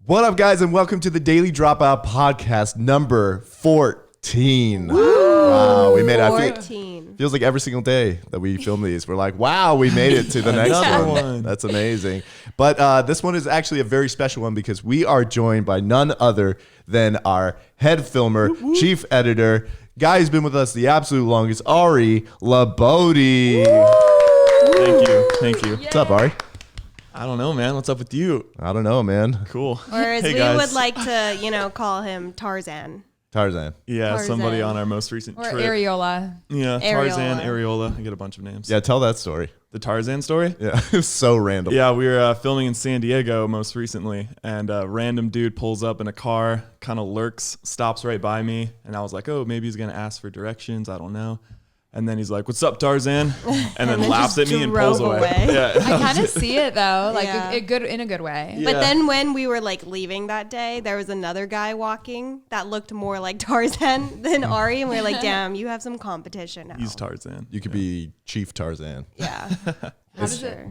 What up, guys, and welcome to the Daily Dropout podcast number 14. Woo! Wow, we made it. 14. Feels like every single day that we film these, we're like, wow, we made it to the next one. That's amazing. But this one is actually a very special one because we are joined by none other than our head filmer, chief editor, guy who's been with us the absolute longest, Ari Labode. Thank you. What's up, Ari? I don't know, man. What's up with you? I don't know, man. Cool. Or as Hey, we guys. would like to, call him Tarzan. Tarzan. Yeah, Tarzan. somebody on our most recent Or trip. Areola. Yeah, Tarzan, Areola. I get a bunch of names. Yeah, tell that story. The Tarzan story? Yeah, it was so random. Yeah, we were filming in San Diego most recently, and a random dude pulls up in a car, kind of lurks, stops right by me, and I was like, oh, maybe he's going to ask for directions. I don't know. And then he's like, what's up, Tarzan? And then laughs at me and pulls away. Yeah. I kind of see it though, like Yeah. in a good way. Yeah. But then when we were leaving that day, there was another guy walking that looked more like Tarzan than Ari, and we were like, damn, you have some competition now. He's Tarzan. You could be Chief Tarzan. Yeah.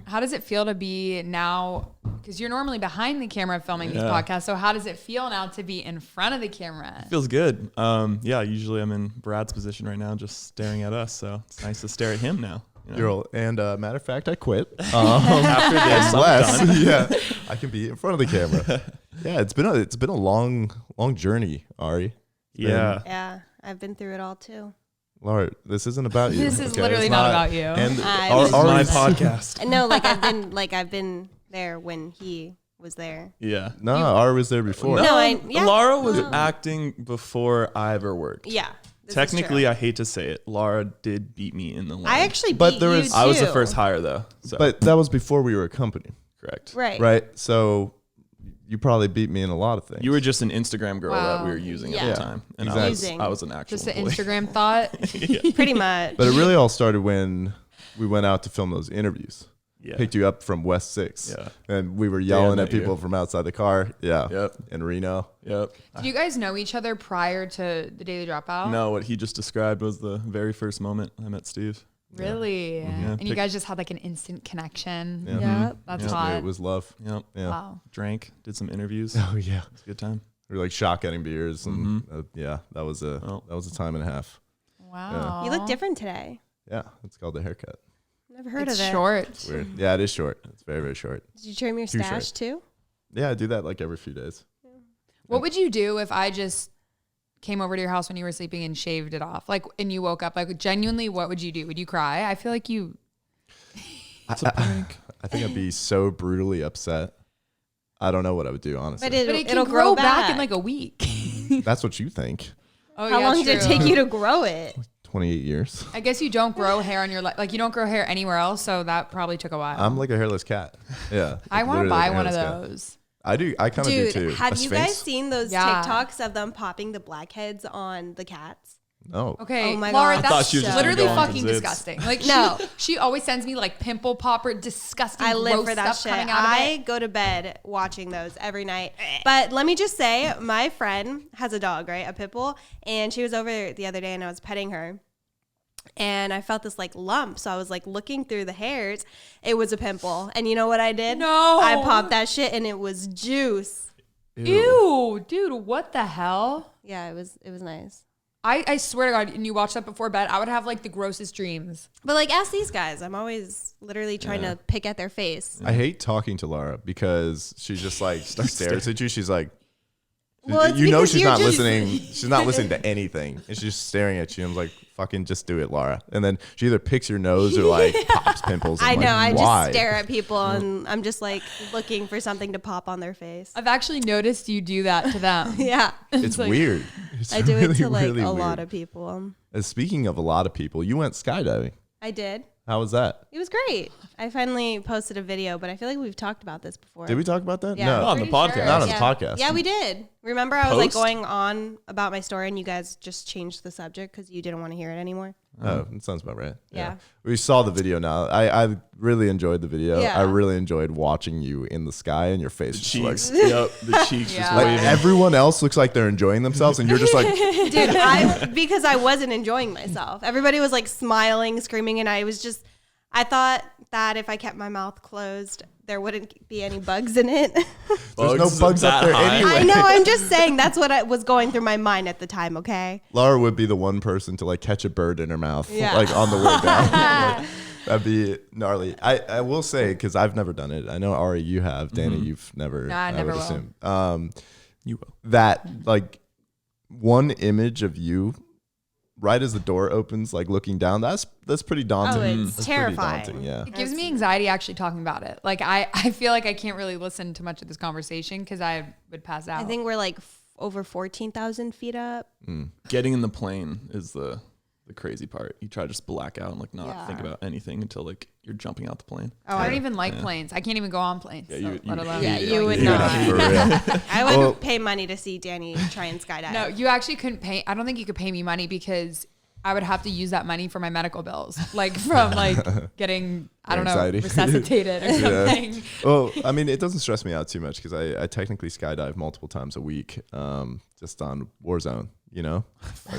How does it feel to be now? Because you're normally behind the camera filming these podcasts. So how does it feel now to be in front of the camera? Feels good. Yeah, usually I'm in Brad's position right now, just staring at us. So it's nice to stare at him now. You know? And matter of fact, I quit. After this, I'm Unless, done. yeah, I can be in front of the camera. Yeah, it's been a long journey, Ari. Yeah. Yeah. I've been through it all too. Laura, this isn't about you. This is okay? literally It's not about you. And This is My Ari's, podcast. No, I've been there when he was there. Yeah. no, Ari was there before. No, Laura was acting before I ever worked. Yeah. this is Technically, true. I hate to say it, Laura did beat me in the line. I actually But beat there you was- too. I was the first hire though. So. But that was before we were a company, Correct. Right. right? So you probably beat me in a lot of things. You were just an Instagram girl that Wow. we were using Yeah. at the time, and Exactly. I was an actual Just an employee. Instagram thought. Pretty much. But it really all started when we went out to film those interviews. Yeah. Picked you up from West 6. Yeah. And we were yelling I at met people you. from outside the car. Yeah. Yep. In Reno. Yep. Did you guys know each other prior to the Daily Dropout? No, what he just described was the very first moment I met Steve. Really? Yeah, And you guys just had like an instant connection. Yeah. Yep. That's Just knew hot. it was love. Yep. Yeah. Wow. Drank, did some interviews. Oh yeah. It's a good time. We were like shotgunning beers and yeah, that was a time and a half. Wow. You look different today. Yeah, it's called the haircut. Never heard It's of it. short. It's weird. Yeah, it is short. It's very, very short. Did you trim your Too stash short. too? Yeah, I do that like every few days. What would you do if I just came over to your house when you were sleeping and shaved it off? Like, and you woke up, like genuinely, what would you do? Would you cry? I feel like you. It's a prank. I think I'd be so brutally upset. I don't know what I would do, honestly. But it'll, But it can it'll grow back back in like a week. That's what you think. Oh, How yeah, long did it true. take you to grow it? 28 years. I guess you don't grow hair on your like you don't grow hair anywhere else, so that probably took a while. I'm like a hairless cat. Yeah. I want to Literally buy like a one of hairless cat. those. I do. I kind of do Dude, too. have A you sphinx? guys seen those Yeah. TikToks of them popping the blackheads on the cats? No. Okay, Oh my Laura, God. I thought that's she was just literally gonna go on fucking to Zids. disgusting. Like, No. she always sends me like pimple popper, disgusting. I live gross for that stuff shit. coming out of I it. go to bed watching those every night. But let me just say, my friend has a dog, right? A pit bull. And she was over the other day and I was petting her. And I felt this like lump. So I was like looking through the hairs. It was a pimple. And you know what I did? No. I popped that shit and it was juice. Ew, dude, what the hell? Yeah, it was nice. I swear to God, and you watch that before bed, I would have like the grossest dreams. But like ask these guys. I'm always literally trying to pick at their face. I hate talking to Laura because she just like stares at you. She's like, Well, it's you know, because she's you're not just- listening. She's not listening to anything. And she's just staring at you. I'm like, fucking just do it, Laura. And then she either picks your nose or like pops pimples. I I'm know. like, I why? just stare at people and I'm just like looking for something to pop on their face. I've actually noticed you do that to them. Yeah. It's like- weird. It's I do really, it to like really a lot weird. of people. Speaking of a lot of people, you went skydiving. I did. How was that? It was great. I finally posted a video, but I feel like we've talked about this before. Did we talk about that? Yeah. No. On the Pretty sure. podcast. Not on Yeah. the podcast. Yeah, we did. Remember, I was like Post? going on about my story, and you guys just changed the subject because you didn't want to hear it anymore. Oh, that sounds about right. Yeah. We saw the video now. I really enjoyed the video. Yeah. I really enjoyed watching you in the sky and your face. was Cheeks. Like, Yep. The cheeks just Yeah. like waving. everyone else looks like they're enjoying themselves and you're just like, Dude, because I wasn't enjoying myself. Everybody was like smiling, screaming, and I thought that if I kept my mouth closed, there wouldn't be any bugs in it. There's no bugs up there anyway. I know. I'm just saying that's what was going through my mind at the time. Okay. Laura would be the one person to like catch a bird in her mouth, Yeah. like on the way down. Like, that'd be gnarly. I will say, because I've never done it. I know Ari, you have. Danny, you've never. No, I never would will. assume. You will. That like one image of you right as the door opens, like looking down, that's pretty daunting. Oh, it's That's terrifying. Pretty daunting, yeah. It gives me anxiety actually talking about it. Like I feel like I can't really listen to much of this conversation because I would pass out. I think we're like over 14,000 feet up. Getting in the plane is the crazy part. You try to just black out and like not think Yeah. about anything until like you're jumping out the plane. Oh, I don't even like planes. I can't even go on planes. Yeah, so you- let alone. Yeah, you would Yeah, not. for real. I would Well- pay money to see Danny try and skydive. No, you actually couldn't pay. I don't think you could pay me money because I would have to use that money for my medical bills, like from like getting, I don't Anxiety. know, resuscitated or something. Well, I mean, it doesn't stress me out too much because I technically skydive multiple times a week, just on Warzone, you know?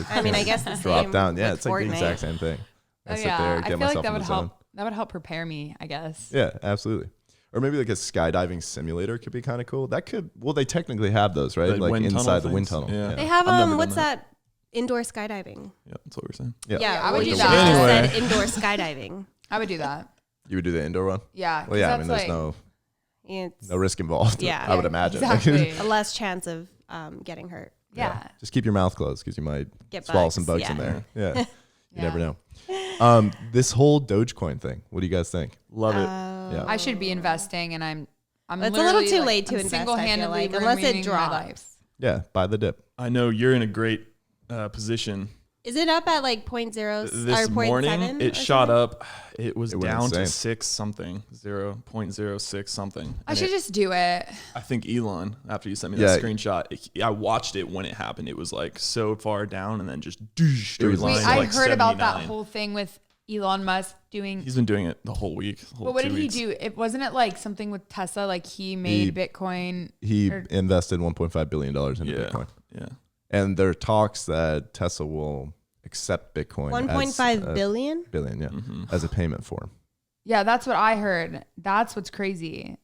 I mean, I guess the Drop same down. Yeah, with it's like the Fortnite. exact same thing. I Oh, sit yeah, there, I get feel myself like that in would the zone. help. That would help prepare me, I guess. Yeah, absolutely. Or maybe like a skydiving simulator could be kind of cool. That could, well, they technically have those, right? The like wind tunnel inside the wind things. tunnel. Yeah. They have I've never what's done that? Indoor skydiving. Yeah, that's what we're saying. Yeah. Yeah, I would well, do you that. should've just Anyway. said indoor skydiving. I would do that. You would do the indoor one? Yeah. Well, yeah, I 'cause mean, that's there's like- It's no risk involved. Yeah. I would imagine. Exactly. a less chance of getting hurt. Yeah. Just keep your mouth closed because you might Get swallow bugs, some bugs yeah. in there. Yeah. You Yeah. never know. This whole Dogecoin thing, what do you guys think? Love it. Yeah. I should be investing, and I'm. It's a little literally, too like, late to I'm invest, I feel single-handedly like, unless it ruining my drops. life. Yeah, buy the dip. I know you're in a great position. Is it up at like 0.0 or This 0.7? morning, it or shot something? up. It was It went down to insane. 6 something, 0.06 something. I And should just do it. I think Elon, after you sent me Yeah. that screenshot, I watched it when it happened. It was like so far down and then just straight was line insane. to I like heard about that 79. whole thing with Elon Musk doing. He's been doing it the whole week. The whole But what 2 did he weeks. do? It wasn't it like something with Tesla? Like he made Bitcoin. He Or- invested $1.5 billion into Yeah. Bitcoin. Yeah. And there are talks that Tesla will accept Bitcoin 1.5 as billion? billion, yeah, as a payment form. Yeah, that's what I heard. That's what's crazy.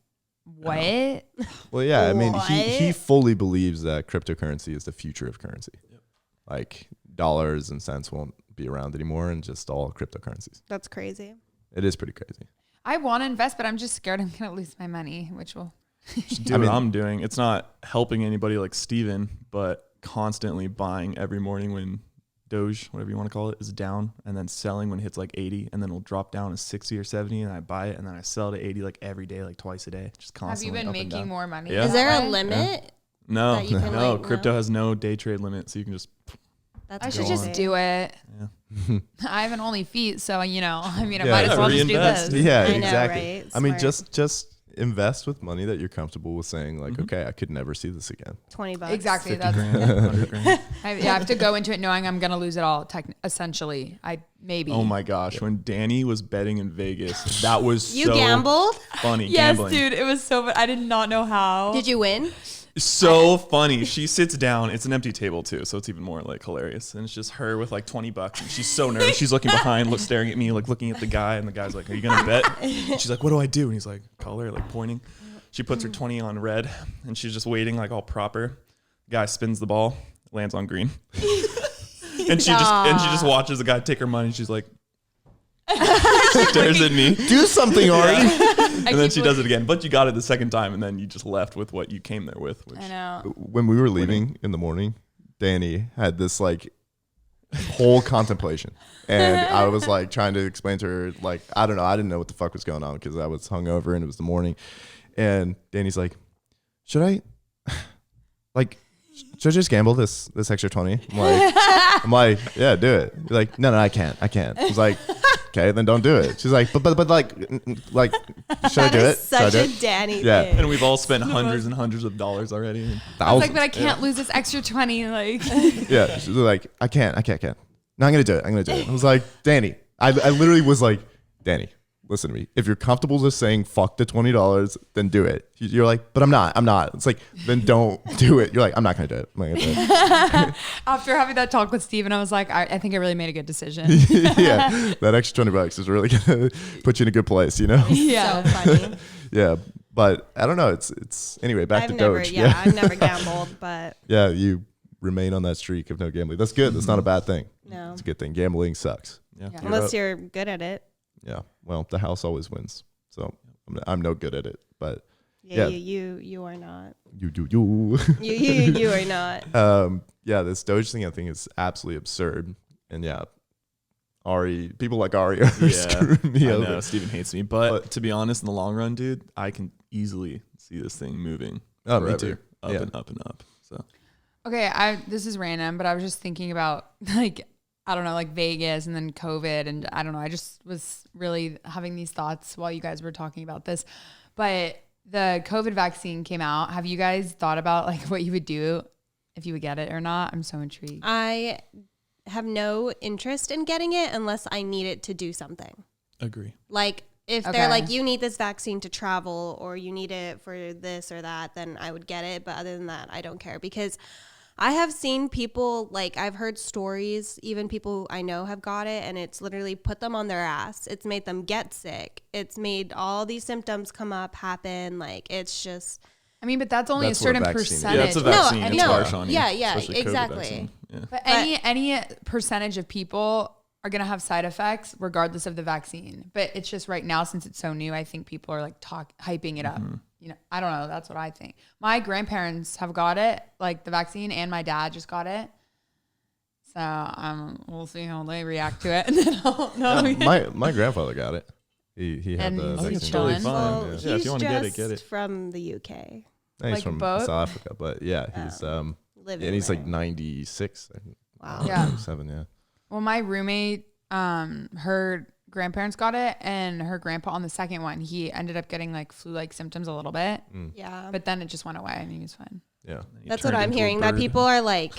What? Well, yeah, I mean, he What? fully believes that cryptocurrency is the future of currency. Like dollars and cents won't be around anymore and just all cryptocurrencies. That's crazy. It is pretty crazy. I want to invest, but I'm just scared I'm going to lose my money, which will. Just do I mean- what I'm doing. It's not helping anybody like Steven, but constantly buying every morning when Doge, whatever you want to call it, is down, and then selling when it hits like 80, and then it'll drop down to 60 or 70, and I buy it, and then I sell to 80 like every day, like twice a day, just Have you constantly. been up and making down. more money? Yeah. Is there that a way? limit? No, that you can, no. like, Crypto know? has no day trade limit, so you can just. That's I should Go just on. do it. Yeah. I have an only feet, so I might Yeah, as well just do reinvest. this. Yeah, I know, exactly. right? I mean, Smart. just invest with money that you're comfortable with saying, like, okay, I could never see this again. $20. Exactly. 50 That's. grand, 100 grand. I have to go into it knowing I'm gonna lose it all. Essentially, maybe. Oh my gosh, when Danny was betting in Vegas, that was You so gambled? funny. Yes, gambling. dude. It was so. I did not know how. Did you win? So funny. She sits down. It's an empty table too, so it's even more like hilarious. And it's just her with like $20, and she's so nervous. She's looking behind, staring at me, like looking at the guy, and the guy's like, "Are you gonna bet?" And she's like, "What do I do?" And he's like, "Call her," like pointing. She puts her 20 on red, and she's just waiting, like all proper. Guy spins the ball, lands on green, and she just watches the guy take her money. She's like, stares at me. Do something, Ari. And then she does it again. But you got it the second time, and then you just left with what you came there with. Which I know. When we were leaving in the morning, Danny had this like whole contemplation. And I was like trying to explain to her, like, I don't know. I didn't know what the fuck was going on because I was hungover and it was the morning. And Danny's like, should I just gamble this extra 20? I'm like, yeah, do it. He's like, no, I can't. I was like, okay, then don't do it. She's like, but like, should I do it? Such Should I a do it? Danny Yeah. thing. and we've all spent hundreds and hundreds of dollars already. I was like, Thousands. but I can't lose this extra 20. Like, Yeah, she's like, I can't. No, I'm gonna do it. I was like, Danny, I literally was like, Danny, listen to me. If you're comfortable just saying fuck the $20, then do it. You're like, but I'm not. It's like, then don't do it. You're like, I'm not gonna do it. after having that talk with Steven, I was like, I think I really made a good decision. Yeah, that extra $20 is really gonna put you in a good place, you know? Yeah. So funny. Yeah, But I don't know. It's anyway, back to Doge. Yeah, I've never gambled, but yeah, you remain on that streak of no gambling. That's good. That's not a bad thing. no. It's a good thing. Gambling sucks. Yeah. Unless you're good at it. Yeah. Well, the house always wins. So I'm no good at it, but Yeah, Yeah. you are not. you. You are not. Yeah, this Doge thing I think is absolutely absurd. And yeah, people like Ari are screwing me I over. know Steven hates me, but to be honest, in the long run, dude, I can easily see this thing moving. Oh, me forever, too. Up Yeah. and up and up. So Okay, this is random, but I was just thinking about like I don't know, like Vegas and then COVID, and I don't know. I just was really having these thoughts while you guys were talking about this. But the COVID vaccine came out. Have you guys thought about like what you would do if you would get it or not? I'm so intrigued. I have no interest in getting it unless I need it to do something. agree. Like if Okay. they're like, you need this vaccine to travel or you need it for this or that, then I would get it. But other than that, I don't care because I have seen people, like I've heard stories, even people I know have got it, and it's literally put them on their ass. It's made them get sick. It's made all these symptoms come up, happen. Like it's just. I mean, but that's only That's a what a certain vaccine is. percentage. Yeah, it's a vaccine. No, it's no. harsh on you. Yeah, yeah, especially COVID exactly. vaccine. Yeah. But any percentage of people are gonna have side effects regardless of the vaccine. But it's just right now, since it's so new, I think people are like hyping it up. You know, I don't know. That's what I think. My grandparents have got it, like the vaccine, and my dad just got it. So we'll see how they react to it, and then I'll know. My grandfather got it. He had And the he's vaccine. it's totally chilling. fine. Well, Yeah, he's if you want to get it, just get it. from the UK. No, he's Like from boat? South Africa, but yeah, he's Living and he's like there. 96. Wow. Yeah. 97, yeah. Well, my roommate, her grandparents got it, and her grandpa on the second one, he ended up getting like flu-like symptoms a little bit, Yeah. but then it just went away, and he was fine. Yeah. You That's what turned I'm into a hearing, that bird. people are like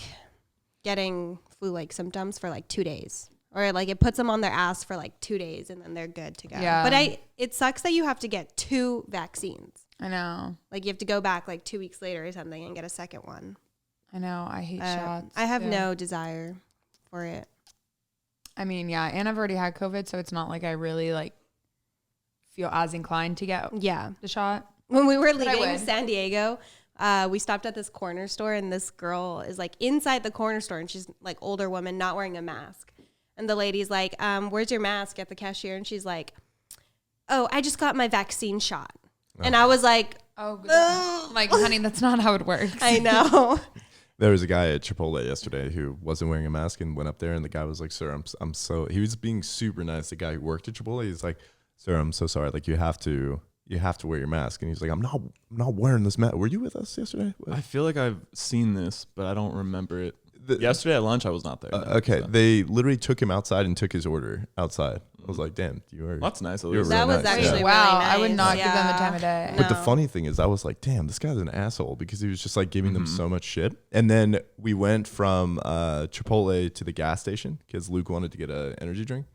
getting flu-like symptoms for like 2 days. Or like it puts them on their ass for like 2 days and then they're good to go. Yeah. But it sucks that you have to get 2 vaccines. I know. Like you have to go back like 2 weeks later or something and get a second one. I know. I hate shots. I have Yeah. no desire for it. I mean, yeah, and I've already had COVID, so it's not like I really like feel as inclined to get Yeah. the shot. When we were I leaving would. San Diego, we stopped at this corner store and this girl is like inside the corner store and she's like older woman not wearing a mask. And the lady's like, where's your mask at the cashier? And she's like, oh, I just got my vaccine shot. And I was like, Oh, good. ugh. I'm like, honey, that's not how it works. I know. There was a guy at Chipotle yesterday who wasn't wearing a mask and went up there, and the guy was like, "Sir, I'm so." He was being super nice. The guy who worked at Chipotle, he's like, "Sir, I'm so sorry. Like, you have to wear your mask." And he's like, "I'm not wearing this mask. Were you with us yesterday?" I feel like I've seen this, but I don't remember it. Yesterday at lunch, I was not there. no, Okay, so. they literally took him outside and took his order outside. I was like, "Damn, you are." That's nice. At You're least. That really was nice, actually yeah. really Wow, nice. I would not give them the Yeah. time of day. But the No. funny thing is, I was like, damn, this guy's an asshole because he was just like giving them so much shit. And then we went from Chipotle to the gas station because Luke wanted to get an energy drink.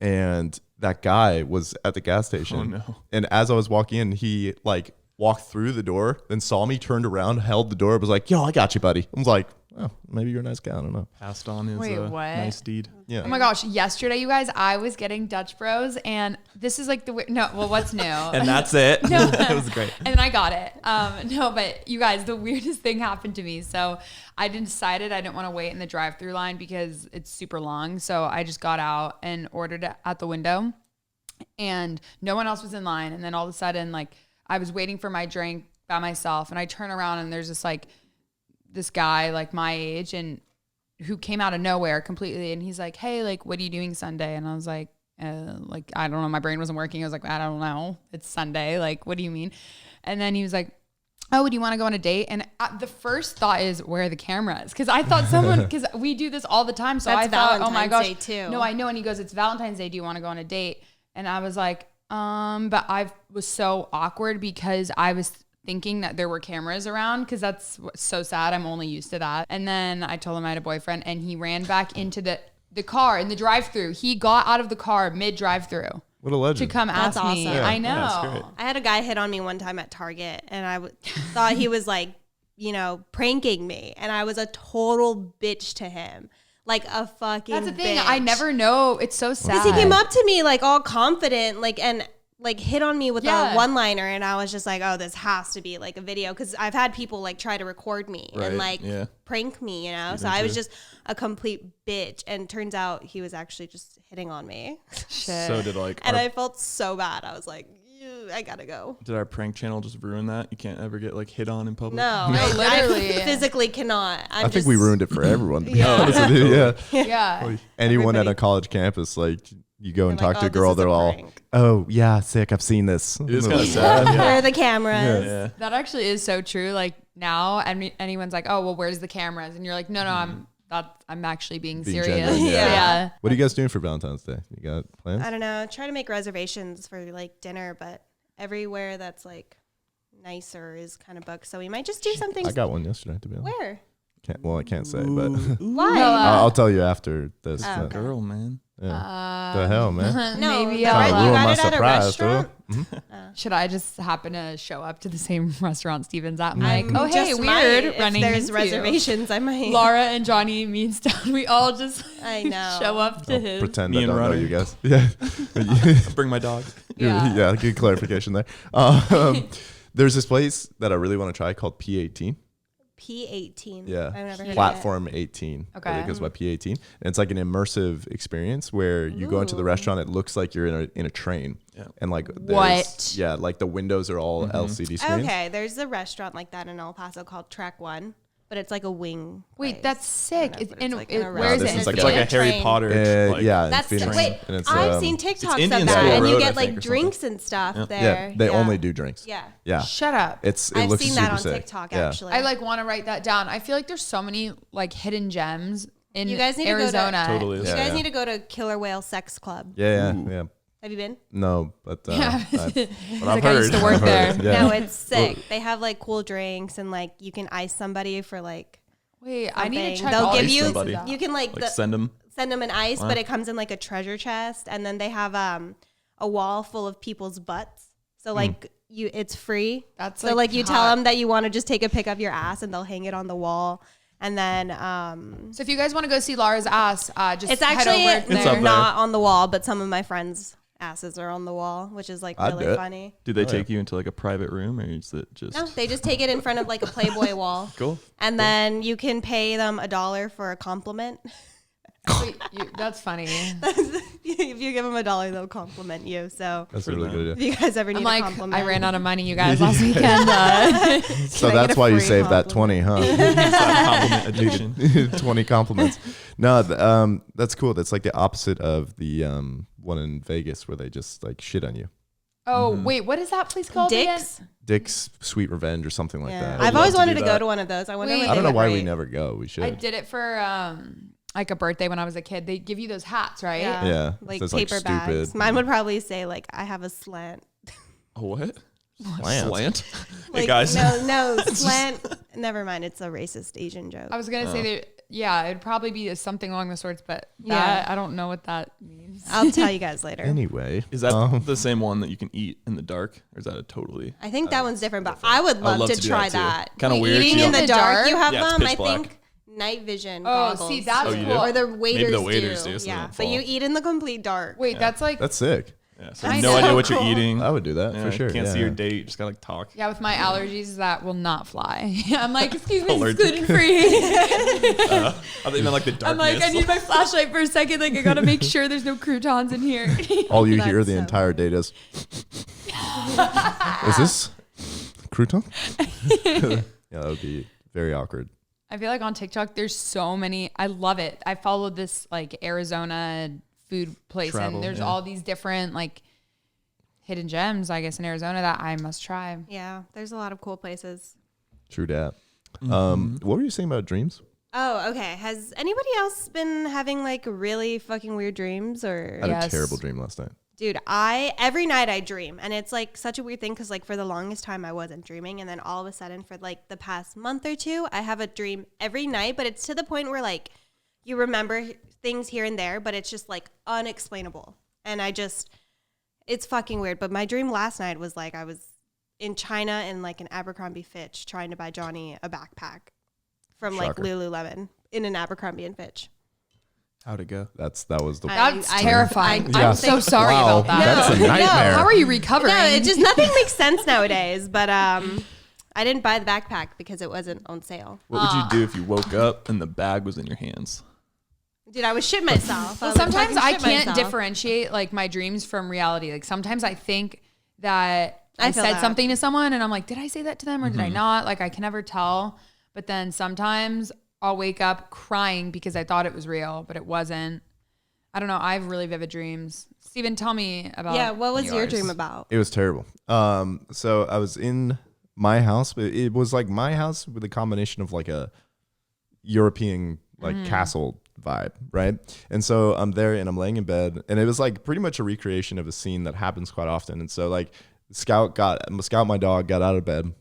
And that guy was at the gas station. Oh, no. And as I was walking in, he like walked through the door, then saw me, turned around, held the door, was like, yo, I got you, buddy. I was like, oh, maybe you're a nice guy. I don't know. Passed on his Wait, what? nice deed. Yeah. Oh my gosh, yesterday, you guys, I was getting Dutch Bros, and this is like the what's new? And that's it. No. It was great. And then I got it. No, but you guys, the weirdest thing happened to me. So I decided I didn't want to wait in the drive-through line because it's super long. So I just got out and ordered it at the window, and no one else was in line. And then all of a sudden, like I was waiting for my drink by myself, and I turn around and there's this guy like my age and who came out of nowhere completely, and he's like, hey, like, what are you doing Sunday? And I was like, I don't know, my brain wasn't working. I was like, I don't know, it's Sunday, like, what do you mean? And then he was like, oh, do you want to go on a date? And the first thought is, where are the cameras? Because I thought because we do this all the time, so That's I thought, oh my gosh, Valentine's Day, too. no, I know. And he goes, it's Valentine's Day, do you want to go on a date? And I was like, but I was so awkward because I was thinking that there were cameras around, because that's so sad. I'm only used to that. And then I told him I had a boyfriend, and he ran back into the car in the drive-thru. He got out of the car mid drive-thru What a legend. to come That's ask me. awesome. Yeah, I know. that's great. I had a guy hit on me one time at Target, and I thought he was like, pranking me. And I was a total bitch to him. Like a fucking That's the thing. bitch. I never know. It's so sad. Because he came up to me like all confident, like, and like hit on me with Yeah. a one-liner, and I was just like, oh, this has to be like a video, because I've had people like try to record me and like prank me, you know. So I was just a complete bitch, and turns out he was actually just hitting on me. Shit. So did like And I felt so bad. I was like, "Ew, I gotta go. did our prank channel just ruin that? You can't ever get like hit on in public. No, No, I literally. physically cannot. I think we ruined it for everyone. To be Yeah. honest with you. Yeah. Yeah. Anyone at Everybody- a college campus, like you go and They're talk like, to a "Oh, this girl, is a they're all, prank." oh yeah, sick. I've seen this. It is kind of sad. Where Yeah. are the cameras? Yeah. That actually is so true. Like now, anyone's like, "Oh, well, where's the cameras?" And you're like, "No, I'm actually being serious." genuine, yeah. Yeah. What are you guys doing for Valentine's Day? You got plans? I don't know. Try to make reservations for like dinner, but everywhere that's like nicer is kind of booked. So we might just do something. I got one yesterday, to be honest. Where? I can't say, but Why? No, I'll tell you after this. Oh, okay. Girl, man. Yeah. The hell, man. No, Maybe the I'll, re- Trying to you ruin got my it at a surprise, restaurant. should I just happen to show up to the same restaurant Steven's at? I'm like, I'm oh, hey, just weird. might. Running If there's into reservations, I might. Laura and Johnny, me and Stan, we all just I know. show up to his. Pretend Me I and don't know Runner. you guys. Yeah. Bring my dog. Yeah. Yeah, good clarification there. There's this place that I really want to try called P18. P18. Yeah. I've never heard Platform 18. Okay. I think it goes by P18. And it's like an immersive experience where you go into the restaurant. It looks like you're in a train. Yeah. And like What? Yeah, like the windows are all LCD it. screens. Okay, there's a restaurant like that in El Paso called Track One, but it's like a wing. Wait, place. that's sick. know, It's but it's in, like in a where is this it? is like It's like a Harry train. Potter. like, yeah, in That's Phoenix. wait. And it's, I've seen TikToks Indian of that, School and you Road, I get think, like or drinks and stuff Yeah, there. they only do drinks. Yeah. Yeah. Shut up. It I've looks seen super that on sick. TikTok Yeah. actually. I like want to write that down. I feel like there's so many like hidden gems in You guys need to go to- Arizona. Totally. You is. guys yeah. need to go to Killer Whale Sex Club. Yeah. Ooh. Yeah. Have you been? No, but Yeah. I've Like I used to work I've heard. there. Yeah. No, it's sick. They have like cool drinks, and like you can ice somebody for like Wait, I need to something. check. They'll all give Ice these you. somebody. out. You can like Like send them. send them an ice, Wow. but it comes in like a treasure chest, and then they have a wall full of people's butts. So like it's free. That's so like you tell hot. them that you want to just take a pic of your ass, and they'll hang it on the wall. And then So if you guys want to go see Laura's ass, just it's head actually over It's up there. there. not on the wall, but some of my friends' asses are on the wall, which is like I'd do really it. funny. Do they Oh, yeah. take you into like a private room, or is it just No, they just take it in front of like a Playboy wall. cool? And then you can pay them $1 for a compliment. Wait, that's funny. If you give them $1, they'll compliment you. So That's a really good if idea. you guys ever need I'm a like, compliment, I ran out of money, you guys, last weekend. So Can I get that's a why you free saved that compliment? 20, huh? Compliment addiction. 20 compliments. No, that's cool. That's like the opposite of the one in Vegas where they just like shit on you. Oh, wait, what is that place called Dicks. again? Dick's Sweet Revenge or something like Yeah. that. I've love always to wanted do to that. go to one of those. I wonder. Wait. what I don't know they would why we rate. never go. We should. I did it for like a birthday when I was a kid. They give you those hats, right? Yeah, Yeah, it like says, like, paper bags. stupid. Mine would probably say like, "I have a slant." A what? Slant. Slant. Hey Like, guys. no slant. Never mind. It's a racist Asian joke. I was gonna say that. Yeah, it'd probably be something along the sorts, but Yeah. that I don't know what that means. I'll tell you guys later. Anyway, Is that the same one that you can eat in the dark, or is that a totally? I think that one's different, but I would love, love to to do try that, too. that. Kinda Wait, weird, Eating you in know? the dark. You have Yeah, it's them. pitch I black. think night vision Oh, goggles. see, that's Oh, you cool. do? Or the waiters, Maybe the waiters do, so they Yeah, don't but you fall. eat in the complete dark. Wait, that's like that's sick. Yeah, so I no know. idea what you're Cool. eating. I would do that Yeah, for sure. Can't yeah. see your date. You just gotta like talk. yeah. With my allergies, that will not fly. I'm like, excuse me, Allergic. gluten free. I thought you meant like the darkness. I'm like, I need my flashlight for a second. Like, I gotta make sure there's no croutons in here. All you hear That's the so entire date is this crouton? Yeah, that would be very awkward. I feel like on TikTok, there's so many. I love it. I followed this like Arizona food place, Travel, and there's yeah. all these different like hidden gems, I guess, in Arizona that I must try. Yeah, there's a lot of cool places. True dat. Mm-hmm. What were you saying about dreams? Oh, okay. Has anybody else been having like really fucking weird dreams or? I had Yes. a terrible dream last night. Dude, every night I dream, and it's like such a weird thing because like for the longest time I wasn't dreaming, and then all of a sudden for like the past month or two I have a dream every night, but it's to the point where like you remember things here and there, but it's just like unexplainable, and it's fucking weird. But my dream last night was like I was in China in like an Abercrombie Fitch trying to buy Johnny a backpack from like Shocker. Lululemon in an Abercrombie and Fitch. How'd it go? That was the That's I- terrifying. I I'm so sorry Wow, about that. that's a No, nightmare. How are you recovering? No, it just nothing makes sense nowadays. But I didn't buy the backpack because it wasn't on sale. What would you do if you woke up and the bag was in your hands? Dude, I would shit myself. Well, sometimes I can't differentiate like my dreams from reality. Like sometimes I think that I feel said that. something to someone and I'm like, did I say that to them or did I not? Like I can never tell. But then sometimes I'll wake up crying because I thought it was real, but it wasn't. I don't know. I have really vivid dreams. Steven, tell me about. Yeah, what was your yours. dream about? It was terrible. So I was in my house, but it was like my house with a combination of like a European like castle vibe, right? And so I'm there and I'm laying in bed, and it was like pretty much a recreation of a scene that happens quite often. And so like Scout, my dog, got out of bed,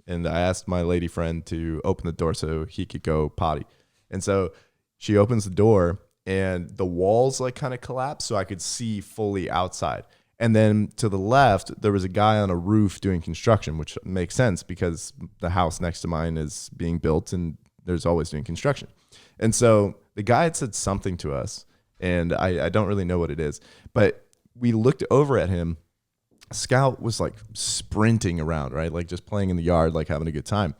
and I asked my lady friend to open the door so he could go potty. And so she opens the door, and the walls like kind of collapse so I could see fully outside. And then to the left, there was a guy on a roof doing construction, which makes sense because the house next to mine is being built and there's always doing construction. And so the guy had said something to us, and I don't really know what it is, but we looked over at him. Scout was like sprinting around, right? Like just playing in the yard, like having a good time.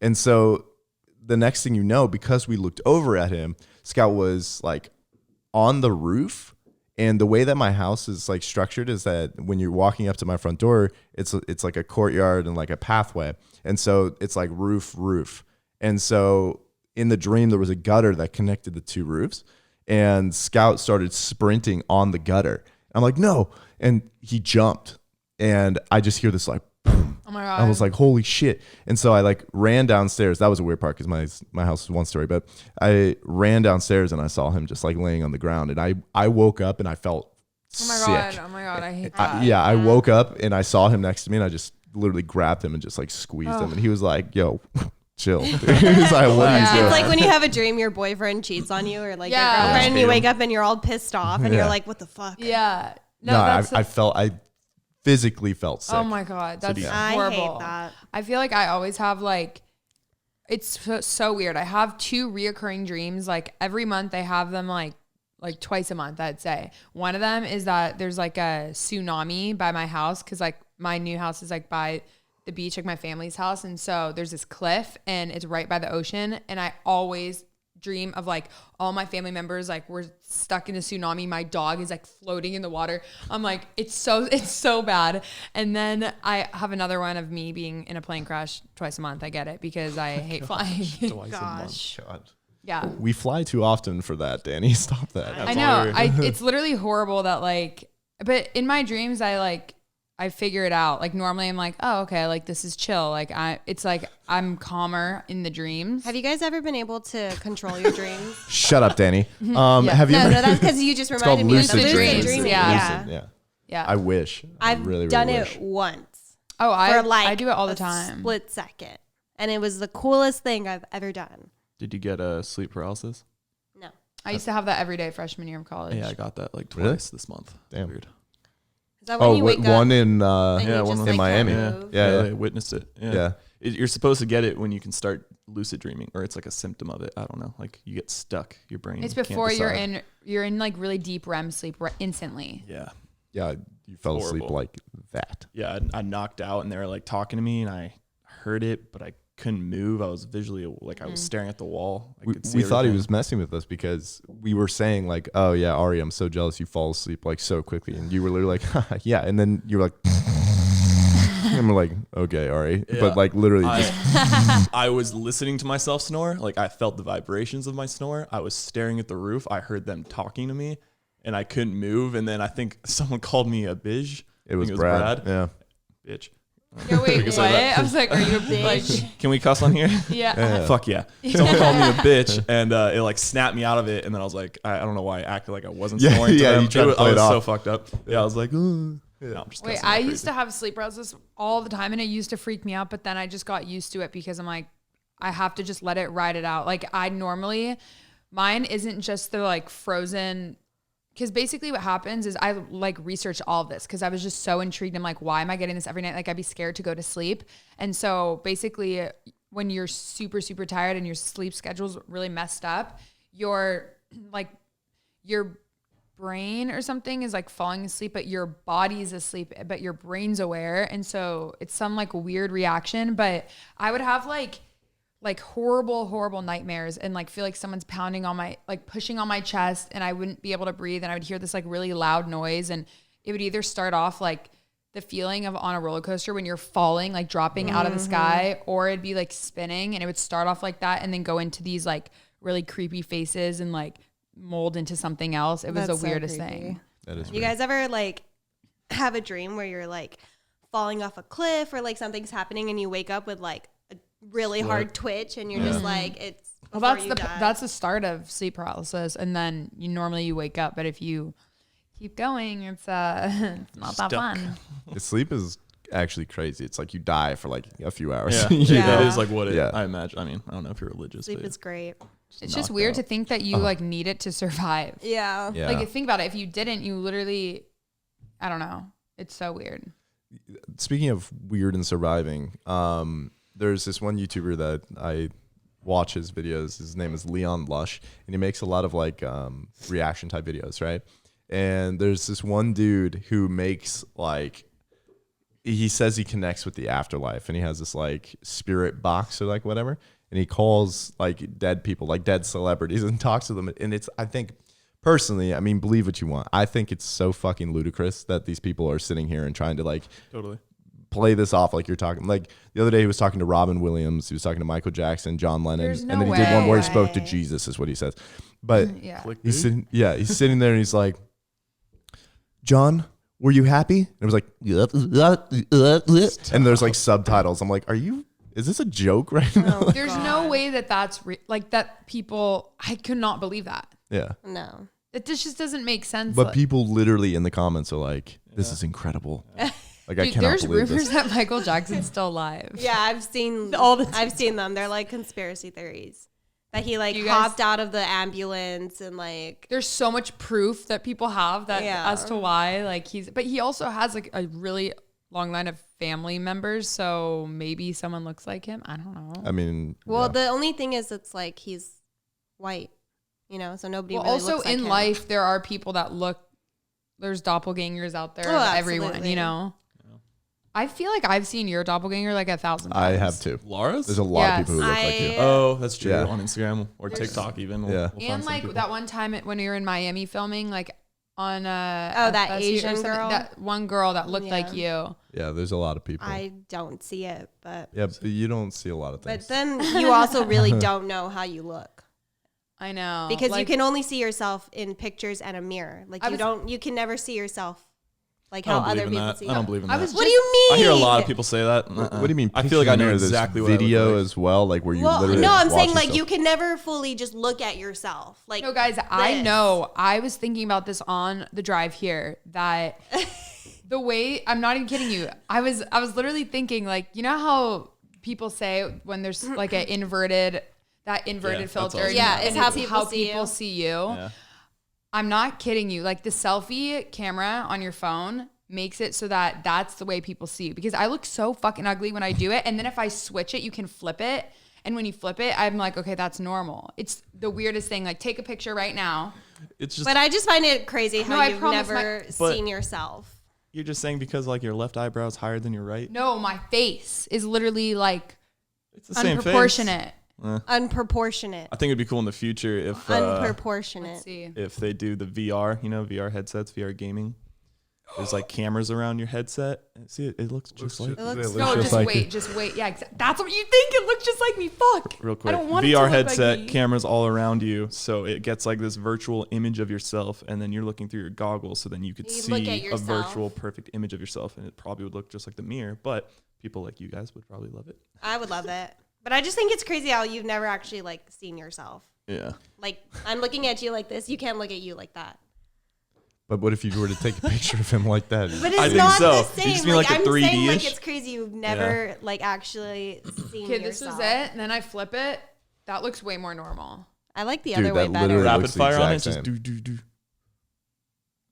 And so the next thing you know, because we looked over at him, Scout was like on the roof. And the way that my house is like structured is that when you're walking up to my front door, it's like a courtyard and like a pathway. And so it's like roof. And so in the dream, there was a gutter that connected the two roofs, and Scout started sprinting on the gutter. I'm like, no. And he jumped, and I just hear this like, boom. Oh my God. I was like, holy shit. And so I like ran downstairs. That was a weird part because my house is one story, but I ran downstairs and I saw him just like laying on the ground, and I woke up and I felt sick. Oh my God. I hate that. I woke up and I saw him next to me, and I just literally grabbed him and just like squeezed him, and he was like, yo, chill. He's like, what are you doing? It's like when you have a dream your boyfriend cheats on you or like Yeah. your girlfriend, and you Yeah. wake up and you're all pissed off and Yeah. you're like, what the fuck? Yeah. No, that's I physically felt sick. oh my God. That's yeah. I horrible. hate that. I feel like I always have like, it's so weird. I have two reoccurring dreams. Like every month I have them like twice a month, I'd say. One of them is that there's like a tsunami by my house. Cause like my new house is like by the beach, like my family's house. And so there's this cliff and it's right by the ocean. And I always dream of like all my family members, like we're stuck in a tsunami. My dog is like floating in the water. I'm like, it's so bad. And then I have another one of me being in a plane crash twice a month. I get it because I hate flying. Twice Gosh. God. Yeah. We fly too often for that, Danny. Stop that. I know. It's literally horrible that like, but in my dreams, I figure it out. Like normally I'm like, oh, okay. Like this is chill. Like it's like I'm calmer in the dreams. Have you guys ever been able to control your dreams? Shut up, Danny. Yeah. Have you No, ever? that's because you just It's called reminded me of lucid the dreams. lucid dreaming. Yeah. Lucid, yeah. Yeah. I wish. I've really done really it wish. once. Oh, For like I do it all the a time. split second. And it was the coolest thing I've ever done. Did you get sleep paralysis? No. I used to have that every day freshman year of college. Yeah, I got that like twice Really? this month. Damn. Weird. Is that when you wake one up in and yeah, you one just, in like, Miami. can't move? Yeah. I witnessed it. Yeah. Yeah. You're supposed to get it when you can start lucid dreaming, or it's like a symptom of it. I don't know. Like you get stuck. Your brain. It's can't before decide. you're in like really deep REM sleep instantly. Yeah. Yeah, you fell asleep Horrible. like that. Yeah. I knocked out, and they were like talking to me, and I heard it, but I couldn't move. I was visually like I was staring at the wall. I could see We thought he everything. was messing with us because we were saying like, "Oh yeah, Ari, I'm so jealous you fall asleep like so quickly," and you were literally like, "Yeah," and then you were like, and we're like, "Okay, Ari," Yeah. but like literally, just, I was listening to myself snore. Like I felt the vibrations of my snore. I was staring at the roof. I heard them talking to me, and I couldn't move. And then I think someone called me a bitch. it was I think Brad. Yeah, Bitch. Yeah, wait, We can what? say that. I was like, are you a bitch? Can we cuss on here? Yeah. Fuck yeah. Someone called me a bitch, and it like snapped me out of it. And then I was like, I don't know why I acted like I wasn't Yeah, snoring to yeah, them. you tried to I play it was so off. fucked up. Yeah, I was like, no, I'm just Wait, cussing I like used to crazy. have sleep paralysis all the time and it used to freak me out, but then I just got used to it because I'm like, I have to just let it ride it out. Like mine isn't just the like frozen, because basically what happens is I like researched all of this because I was just so intrigued. I'm like, why am I getting this every night? Like I'd be scared to go to sleep. And so basically when you're super, super tired and your sleep schedule's really messed up, your your brain or something is like falling asleep, but your body's asleep, but your brain's aware. And so it's some like weird reaction. But I would have like horrible nightmares and like feel like someone's pounding on my, like pushing on my chest, and I wouldn't be able to breathe. And I would hear this like really loud noise, and it would either start off like the feeling of on a roller coaster when you're falling, like dropping out of the sky, or it'd be like spinning, and it would start off like that and then go into these like really creepy faces and like mold into something else. It was That's the so weirdest creepy. thing. That is You weird. guys ever like have a dream where you're like falling off a cliff or like something's happening and you wake up with like a really hard twitch and you're just like, it's Well, before that's the start of sleep paralysis, and then you wake up. But if you keep going, it's it's not that fun. The sleep is actually crazy. It's like you die for like a few hours. Yeah, Yeah. that is like what Yeah. I imagine. I mean, I don't know if you're religious, sleep but is great. It's just knocked weird out. to think that you like need it to survive. Yeah. Yeah. Like think about it. If you didn't, you literally, I don't know. It's so weird. Speaking of weird and surviving, there's this one YouTuber that I watch his videos. His name is Leon Lush, and he makes a lot of like reaction type videos, right? And there's this one dude who makes like, he says he connects with the afterlife, and he has this like spirit box or like whatever, and he calls like dead people, like dead celebrities, and talks to them. And it's, I think personally, I mean, believe what you want, I think it's so fucking ludicrous that these people are sitting here and trying to like totally. play this off like you're talking. Like the other day he was talking to Robin Williams, he was talking to Michael Jackson, John Lennon, There's and no then he did one where he way. spoke to Jesus is what he says. But Yeah. he's sitting there and he's like, John, were you happy? And it was like, and there's like subtitles. I'm like, is this a joke right now? Oh, There's no way that that's like that people, I could not believe that. Yeah. No. It just doesn't make sense. But Like, people literally in the comments are like, this is incredible. Like I dude, cannot there's believe rumors this. that Michael Jackson's still alive. Yeah, I've seen I've seen them. They're like conspiracy theories. That he like You guys- hopped out of the ambulance and like There's so much proof that people have that Yeah. as to why like but he also has like a really long line of family members. So maybe someone looks like him. I don't know. I mean, well, yeah. the only thing is it's like he's white, you know, so nobody Well, really also looks like in him. life, there are people that look, there's doppelgangers out there Oh, of everyone, absolutely. you know? I feel like I've seen your doppelganger like 1,000 times. I have too. Laura's? There's a lot of Yes. people who look like you. Oh, that's true. Yeah. On Instagram or TikTok even. Yeah. find And some like people. that one time when we were in Miami filming, like on Oh, that FSU or Asian something, girl? that one girl that looked like you. Yeah, there's a lot of people. I don't see it, but Yeah, but you don't see a lot of things. but then you also really don't know how you look. I know. Because Like, you can only see yourself in pictures and a mirror. Like I was- you can never see yourself like I how don't other believe in people that. see I you. don't believe in I that. was What do you mean? I hear a lot of people say that. What do you mean? I feel like I know picture mirror? There's exactly what I look video like. as well, like where you Well, literally. no, I'm watch saying like yourself. you can never fully just look at yourself. Like No, guys, I this. know. I was thinking about this on the drive here that the way, I'm not even kidding you. I was literally thinking like, you know how people say when there's like that inverted Yeah, that's filter. awesome. Yeah, and it's how people see you. see you. Yeah. I'm not kidding you. Like the selfie camera on your phone makes it so that that's the way people see you, because I look so fucking ugly when I do it. And then if I switch it, you can flip it. And when you flip it, I'm like, okay, that's normal. It's the weirdest thing. Like take a picture right now. It's just But I just find it crazy how No, I you've promise never But- seen yourself. you're just saying because like your left eyebrow is higher than your right. No, my face is literally like It's the same face. unproportionate. Unproportionate. I think it'd be cool in the future if Unproportionate. Let's see. if they do the VR, VR headsets, VR gaming. There's like cameras around your headset. See, it looks just like It looks No, just just wait. Yeah, that's what you think. It looks just like me. Fuck. real quick. I don't want it to VR look headset, like me. cameras all around you, so it gets like this virtual image of yourself, and then you're looking through your goggles, so then you could You look at see a yourself. virtual perfect image of yourself, and it probably would look just like the mirror. But people like you guys would probably love it. I would love it. But I just think it's crazy how you've never actually like seen yourself. Yeah. Like I'm looking at you like this. You can't look at you like that. But what if you were to take a picture of him like that? But it's I think not so. the You same. just mean like a I'm saying 3D-ish? like it's crazy you've never like actually seen Okay, this was yourself. it. And then I flip it. That looks way more normal. I like the Dude, other way that better. literally- Rapid looks the fire on it, exact just same. do.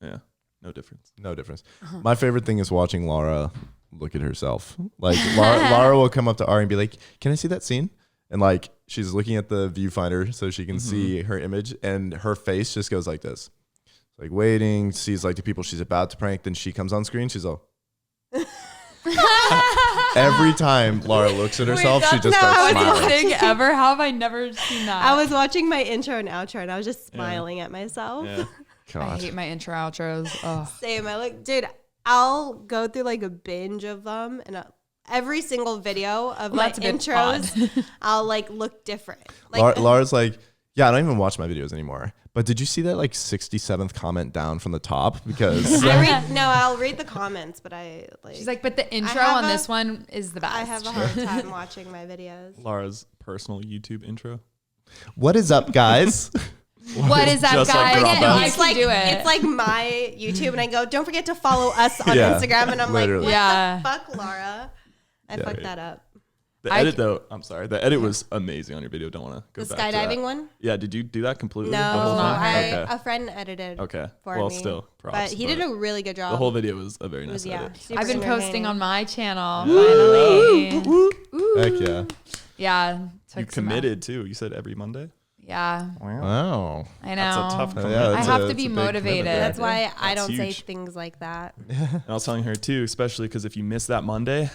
Yeah. No difference. No difference. My favorite thing is watching Laura look at herself. Like Laura will come up to Ari and be like, "Can I see that scene?" And like she's looking at the viewfinder so she can see her image, and her face just goes like this. like waiting, sees like the people she's about to prank. Then she comes on screen. She's all. Every time Laura looks at herself, she just starts smiling. Thing ever? How have I never seen that? I was watching my intro and outro, and I was just smiling at myself. Yeah. I God. hate my intro outros. Oh. Same. Dude, I'll go through like a binge of them, and every single video of my that's a bit intros, I'll like look different. Like Laura's like, yeah, I don't even watch my videos anymore. But did you see that like 67th comment down from the top? Because I'll read the comments, but She's like, but the intro have on a- this one is the best. I have a hard time watching my videos. Laura's personal YouTube intro. what is up, guys? What is that, Just like guy? Dropout. I It's can like do it. it's like my YouTube, and I go, don't forget to follow us on Yeah, Instagram, and I'm literally. like, what Yeah. the fuck, Laura? I fucked that up. The edit though, I'm sorry. The edit was amazing on your video. Don't want to go The back to skydiving that. one? Yeah, did you do that completely? No, the whole thing? a friend edited. Okay. For Well, me. still, props. But he did a really good job. The whole video was a very It nice was, edit. super I've been posting entertaining. on my channel finally. Heck yeah. Yeah. You took some committed too. You said every Monday. Yeah, Wow. I know. That's a tough commitment. Yeah, I that's have a- to be that's a big commitment motivated. there. That's why I That's don't say huge. things like that. And I was telling her too, especially because if you miss that Monday,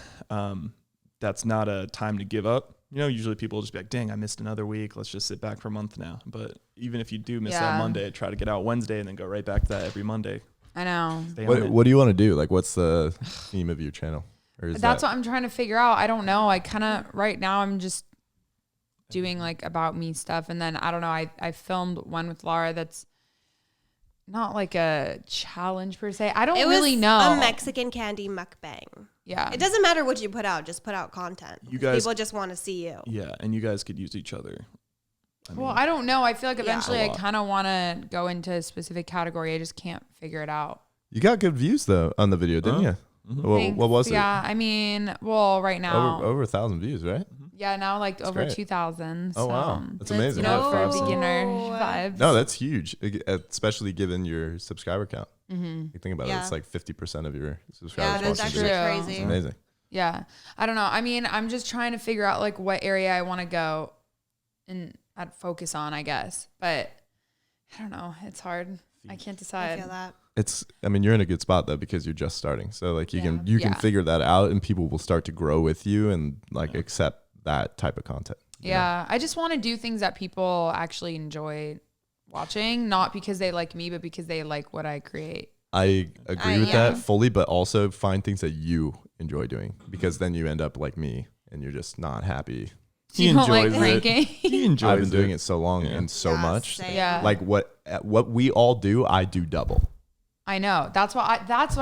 that's not a time to give up. You know, usually people will just be like, dang, I missed another week. Let's just sit back for a month now. But even if you do miss that Yeah. Monday, try to get out Wednesday and then go right back to that every Monday. I know. Stay on it. What do you want to do? Like, what's the theme of your channel? Or is That's that, what I'm trying to figure out. I don't know. I kind of right now I'm just doing like about me stuff, and then I don't know. I filmed one with Laura that's not like a challenge per se. I don't It really was know. a Mexican candy mukbang. Yeah. It doesn't matter what you put out, just put out content. You guys- People just want to see you. Yeah, and you guys could use each other. Well, I don't know. I feel like eventually A I lot. kind of want to go into a specific category. I just can't figure it out. you got good views though on the video, didn't you? Well, Thanks. what was it? Yeah, I mean, well, right now, Over 1,000 views, right? yeah, now like over great. 2,000. Oh, wow. so, That's Let's amazing. you know, for a go. beginner vibes. No, that's huge, especially given your subscriber count. Mm-hmm. You think about it, Yeah. it's like 50% of your Yeah, subscribers. that's watching actually videos. true. It's crazy. amazing. Yeah. I don't know. I mean, I'm just trying to figure out like what area I want to go and I'd focus on, I guess. But I don't know. It's hard. I can't I decide. feel that. I mean, you're in a good spot though because you're just starting. So like you can Yeah. figure that out, and people will start to grow with you and like accept that type of content. you know? Yeah. I just want to do things that people actually enjoy watching, not because they like me, but because they like what I create. I agree with yeah. that fully, but also find things that you enjoy doing because then you end up like me and you're just not happy. He You don't like enjoys it. ranking. He enjoys I've been doing it so long and so Yeah, much. same. Yeah. Like what we all do, I do double. I know. That's what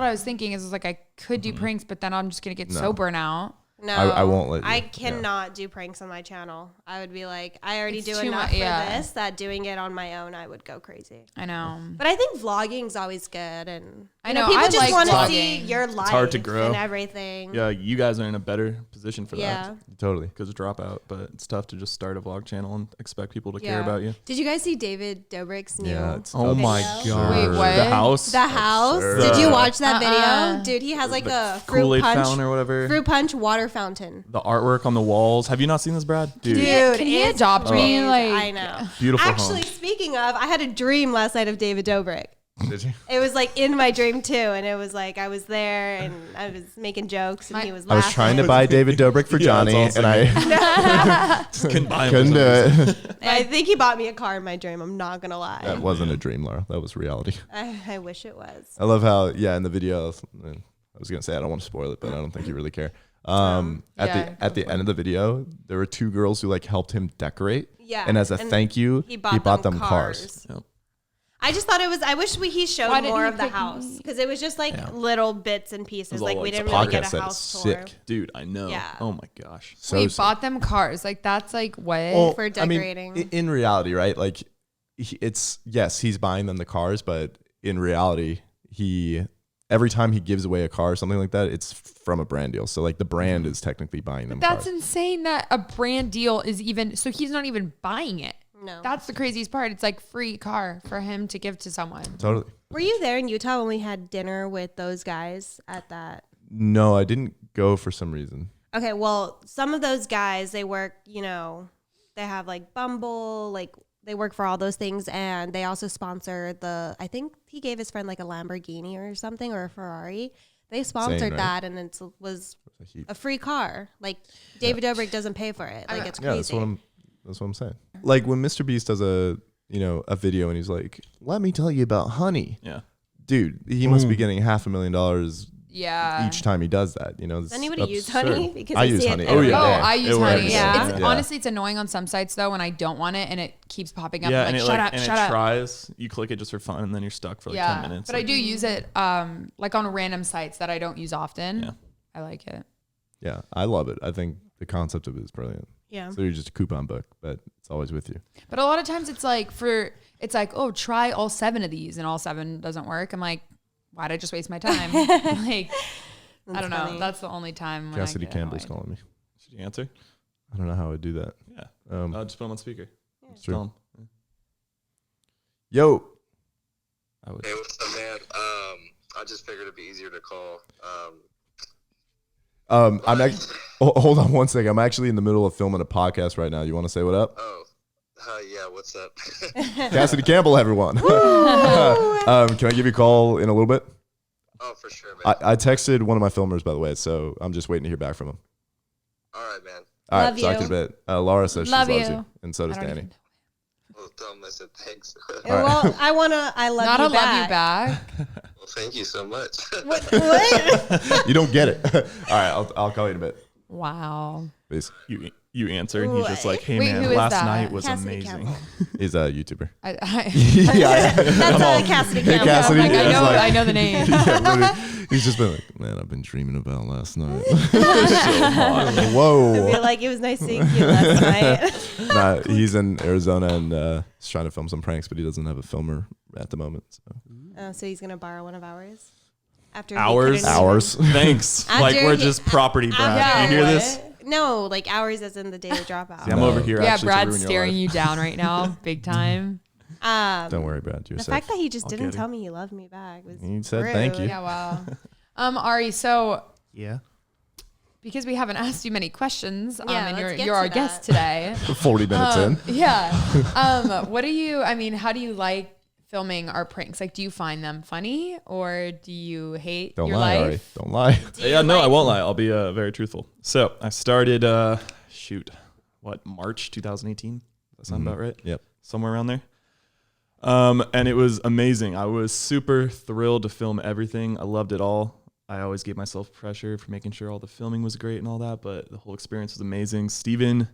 I was thinking is like I could do pranks, but then I'm just gonna get so burnt out. No, I won't let you. I Yeah. cannot do pranks on my channel. I would be like, I already It's do too enough much, for yeah. this that doing it on my own, I would go crazy. I know. But I think vlogging's always good, and I know, people I just like want to see vlogging. your life hard to grow. and everything. Yeah, you guys are in a better position for Yeah. that Totally. because of Dropout, but it's tough to just start a vlog channel and expect people to Yeah. care about you. Did you guys see David Dobrik's new? Yeah. It's Oh my Video? god. Wait, what? The house? The house. Absurd. Did you watch that Uh-uh. video, dude? He has like The a fruit Kool-Aid punch, fountain or whatever. fruit punch water fountain. The artwork on the walls. Have you not seen this, Brad? Dude, Can he it's adopt me? crazy. Like, I know. beautiful Actually, home. speaking of, I had a dream last night of David Dobrik. Did you? It was like in my dream too, and it was like I was there and I was making jokes and he was I laughing. was trying to buy David Dobrik for Yeah, Johnny, that's and I Couldn't buy him couldn't for do some reason. it. I think he bought me a car in my dream. I'm not gonna lie. That wasn't a dream, Laura. That was reality. I wish it was. I love how, in the video, I was gonna say I don't want to spoil it, but I don't think you really care. At yeah, the end of the video, there were two girls who like helped him decorate. Yeah, And as a and thank you, he bought them cars. Yep. I just thought it was. I wish he showed Why didn't more he of the pick house me? because it was just like little bits and pieces. was all Like like we the didn't really get podcast a said house it's tour sick. Dude, I know. Yeah. Oh my gosh. So Wait, sick. bought them cars. Like that's like what? Well, for I mean, decorating. in reality, right? Like, he's buying them the cars, but in reality, every time he gives away a car or something like that, it's from a brand deal. So like the brand is technically buying them That's cars. insane that a brand deal is even so he's not even buying it. No. That's the craziest part. It's like free car for him to give to someone. Totally. Were you there in Utah when we had dinner with those guys at that? No, I didn't go for some reason. Okay, well, some of those guys, they work, they have like Bumble, like they work for all those things, and they also sponsor I think he gave his friend like a Lamborghini or something, or a Ferrari. They sponsored right? that, and it was a free car. Like David Dobrik doesn't pay for it. Like it's crazy. Yeah, that's what I'm saying. Like when Mr. Beast does a video and he's like, "Let me tell you about honey." Yeah. Dude, he must be getting $500,000 Yeah. each time he does that. Does anybody use absurd. honey? Because I use see honey. it every yeah. Oh, day. I use honey. Yeah. It's, honestly, it's annoying on some sites though when I don't want it and it keeps popping up. Yeah, I'm and like, it shut up. tries. You click it just for fun, and then you're stuck for like 10 minutes. But I do use it like on random sites that I don't use often. Yeah. I like it. Yeah, I love it. I think the concept of it is brilliant. Yeah. So you're just a coupon book, but it's always with you. But a lot of times it's like oh, try all 7 of these and all 7 doesn't work. I'm like, why'd I just waste my time? Like, I don't know. funny. That's the only time when Cassidy I get Campbell's annoyed. calling me. Should you answer? I don't know how I would do that. Yeah. Just put him on speaker. Just true. tell him. Yeah. Yo. I would. Hey, what's up, man? I just figured it'd be easier to call. Hold on one second. I'm actually in the middle of filming a podcast right now. You want to say what up? Yeah, what's up? Cassidy Campbell, everyone. Can I give you a call in a little bit? Oh, for sure, man. I texted one of my filmers, by the way, so I'm just waiting to hear back from him. All right, man. All right, Love talk to you. you in a bit. Laura says Love she loves you. you, and so does I don't Danny. even- Well, tell them I said thanks. Well, I love Not you a back. love you back. Well, thank you so much. What? You don't get it. All right, I'll call you in a bit. Wow. Peace. You answer, and he's just like, "Hey Wait, man, who is last that? night was Cassidy amazing." Campbell. He's a YouTuber. I That's Cassidy Hey, Campbell. Cassidy. like, It's like- I know the name. Yeah, literally. He's just been like, man, I've been dreaming about last night. So hot. I Whoa. feel like it was nice seeing you last night. Nah, he's in Arizona and he's trying to film some pranks, but he doesn't have a filmer at the moment. So. Oh, so he's gonna borrow one of ours after he Ours? couldn't Hours. Thanks. After Like we're he- just property, Brad. Yeah, you hear what? this? No, like hours as in the daily dropout. See, I'm over here. Yeah, actually to Brad's ruin your staring life. you down right now, big time. Don't worry, Brad. You're The safe. fact that he just I'll didn't get it. tell me he loved me back was He said rude. thank you. Yeah, wow. Ari, so Yeah. because we haven't asked you many questions, Yeah, and let's get you're to our that. guest today. 40 minutes in. Yeah. What do you? I mean, how do you like filming our pranks? Like, do you find them funny, or do you hate Don't your lie, life? Ari. Don't lie. Yeah, no, I won't lie. I'll be very truthful. So I started, March 2018? Does that sound about right? Yep. Somewhere around there. And it was amazing. I was super thrilled to film everything. I loved it all. I always gave myself pressure for making sure all the filming was great and all that, but the whole experience was amazing. Steven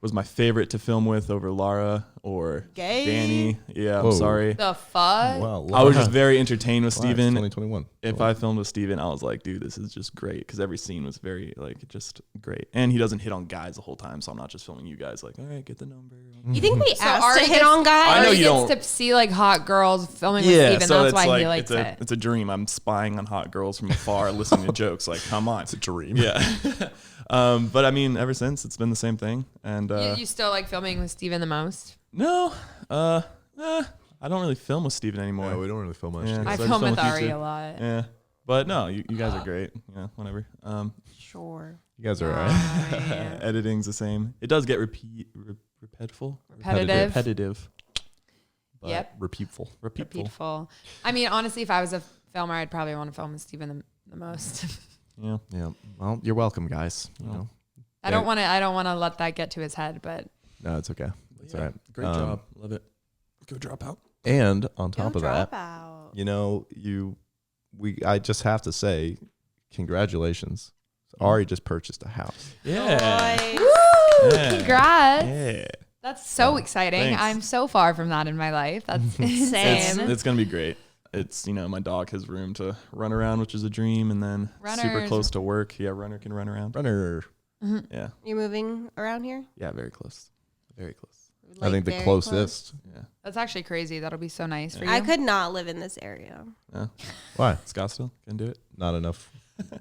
was my favorite to film with over Lara or Gay. Danny. Yeah, Whoa. I'm sorry. The fuck? Wow. I was just very entertained with Wow, it's Steven. 2021. If I filmed with Steven, I was like, dude, this is just great because every scene was very, like, just great. And he doesn't hit on guys the whole time, so I'm not just filming you guys like, all right, get the number. You think we So asked Ari to hit gets- on guys? I know Ari you gets don't- to see like hot girls filming Yeah, with Steven. so That's it's why like, he likes it. it's a dream. I'm spying on hot girls from afar, listening to jokes. Like, come on. It's a dream. Yeah. But I mean, ever since, it's been the same thing. And You still like filming with Steven the most? no, I don't really film with Steven anymore. No, we don't really film much. Yeah. together. I So I film just with film with Ari you a two. lot. Yeah. But no, you guys are great. Yeah, whatever. Sure. You guys are all right. Editing's the same. It does get repetitive. Repetitive. But Yep. Repeatful. Repeatful. I mean, honestly, if I was a filmer, I'd probably want to film with Steven the most. Yeah. Yeah. Well, you're welcome, guys. You know. I don't want to let that get to his head, but No, it's okay. It's all right. Great job. Love it. Go Dropout. And on top Go of that, Dropout. you know, I just have to say, congratulations. Ari just purchased a house. Yeah. Boy. Yeah. congrats. Yeah. That's so exciting. Thanks. I'm so far from that in my life. That's insane. It's gonna be great. It's, my dog has room to run around, which is a dream, and then super Runners. close to work. Yeah, Runner can run around. Runner. Yeah. You moving around here? Yeah, very close. Very close. I think the very closest. Yeah. That's actually crazy. That'll be so nice for you. I could not live in this area. Yeah. Why? Scottsdale can do it. Not enough.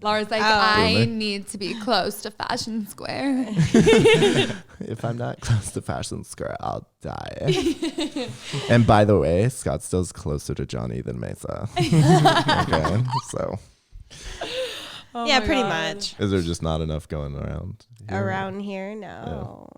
Laura's like, Oh. I Really? need to be close to Fashion Square. If I'm not close to Fashion Square, I'll die. And by the way, Scottsdale's closer to Johnny than Mesa. Okay, so Oh yeah, my pretty God. much. is there just not enough going around? here? Around here, no.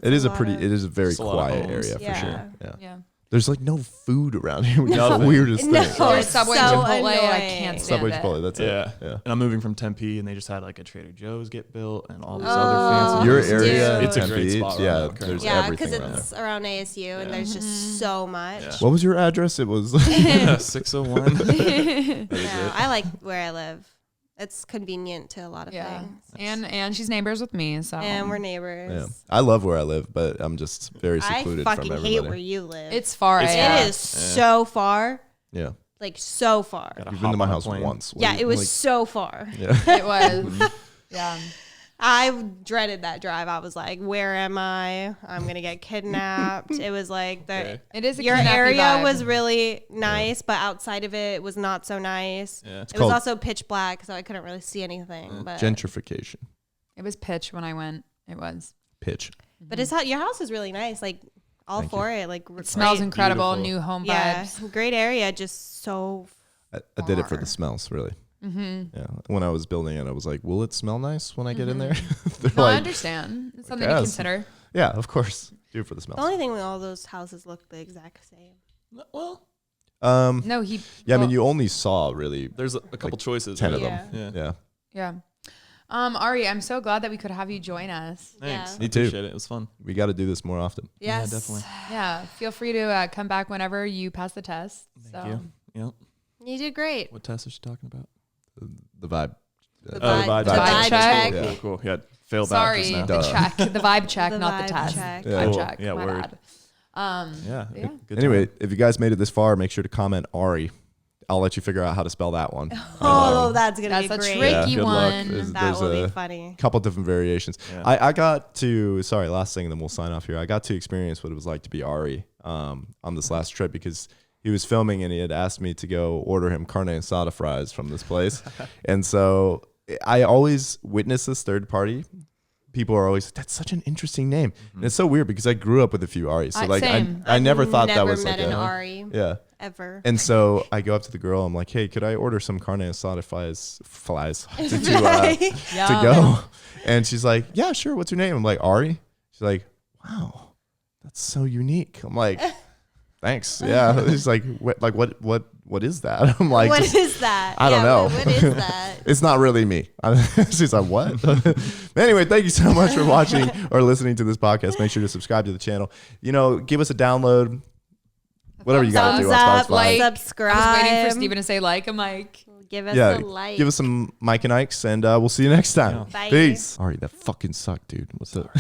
It is a lot pretty. of- It is a very Just a lot of quiet homes. area Yeah. for sure. Yeah. Yeah. There's like no food around here, which is the Nothing. weirdest No. thing. Oh, Or it's Subway, so Chipotle, I annoying. can't stand Subway it. Chipotle. That's Yeah. it. Yeah. And I'm moving from Tempe, and they just had like a Trader Joe's get built and all these Oh, other fancy. Your places. area, It's a Tempe, great spot. Yeah, around there. there's Yeah, everything because around it's around ASU and there's just so much. Yeah. What was your address? It was. Yeah, 601. No, I like where I live. It's convenient to a lot of Yeah. things. And she's neighbors with me, so And we're neighbors. Yeah. I love where I live, but I'm just very I secluded fucking from hate everybody. where you live. it's far. It's AF. It is so far. Yeah. Like so far. Gotta You've been to hop my on a house plane. once. Yeah, Like- it was like- so far. yeah. It was. Yeah. I dreaded that drive. I was like, where am I? I'm going to get kidnapped. It was like It is a your kidnappy area vibe. was really nice, but outside of it was not so nice. Yeah. It was called- also pitch black, so I couldn't really see anything. But Gentrification. It was pitch when I went. It was. Pitch. but your house is really nice. Like all Thank for it. Like It smells incredible. Beautiful. New home Yeah, vibes. great area. Just so. I did it for Far. the smells, really. Yeah. When I was building it, I was like, will it smell nice when I get in there? They're No, I like, understand. It's something to guess. consider. yeah, of course. Do it for the The smells. only thing with all those houses look the exact same. Well, No, he. Yeah, I mean, well, you only saw really, there's a couple choices. 10 of right? them. Yeah. Yeah. Yeah. Ari, I'm so glad that we could have you join us. Thanks. Yeah. Me too. Appreciate it. It was fun. We got to do this more often. Yes. Yeah, definitely. Yeah, feel free to come back whenever you pass the test. Thank you. Yep. You did great. What test is she talking about? The vibe. The Oh, vibe- the the vibe vibe check. check. Cool, cool, cool. Yeah, failed that Sorry, just now. the check, the vibe check, The not the vibe test. check. Yeah. Vibe Cool. check. Yeah, my word. bad. Yeah. Yeah. Good Anyway, time. if you guys made it this far, make sure to comment Ari. I'll let you figure out how to spell that one. Oh, that's gonna That's be a great. tricky good luck. one. There's- That will a be funny. couple different variations. Yeah. I got to, sorry, last thing, and then we'll sign off here. I got to experience what it was like to be Ari on this last trip because he was filming and he had asked me to go order him carne asada fries from this place. And so I always witness this third party. People are always, that's such an interesting name. And it's so weird because I grew up with a few Aris. So like same. I never thought that Never was met like an a, Ari yeah. ever. And so I go up to the girl. I'm like, "Hey, could I order some carne asada flies to go?" And she's like, "Yeah, sure. What's your name?" I'm like, "Ari." She's like, "Wow, that's so unique." I'm like, "Thanks." Yeah. She's like, "What is that?" I'm like, What "Just- is that? I don't Yeah, know. What is that? It's not really me. She's like, what? Anyway, thank you so much for watching or listening to this podcast. Make sure to subscribe to the channel. Give us a download. Whatever you got to do Thumbs on up, Spotify. like, subscribe. I was waiting for Steven to say like. I'm like, Give us Yeah, a like. give us some Mike and Ike's, and we'll see you next time. Bye. Peace. All right, that fucking sucked, dude. What's up?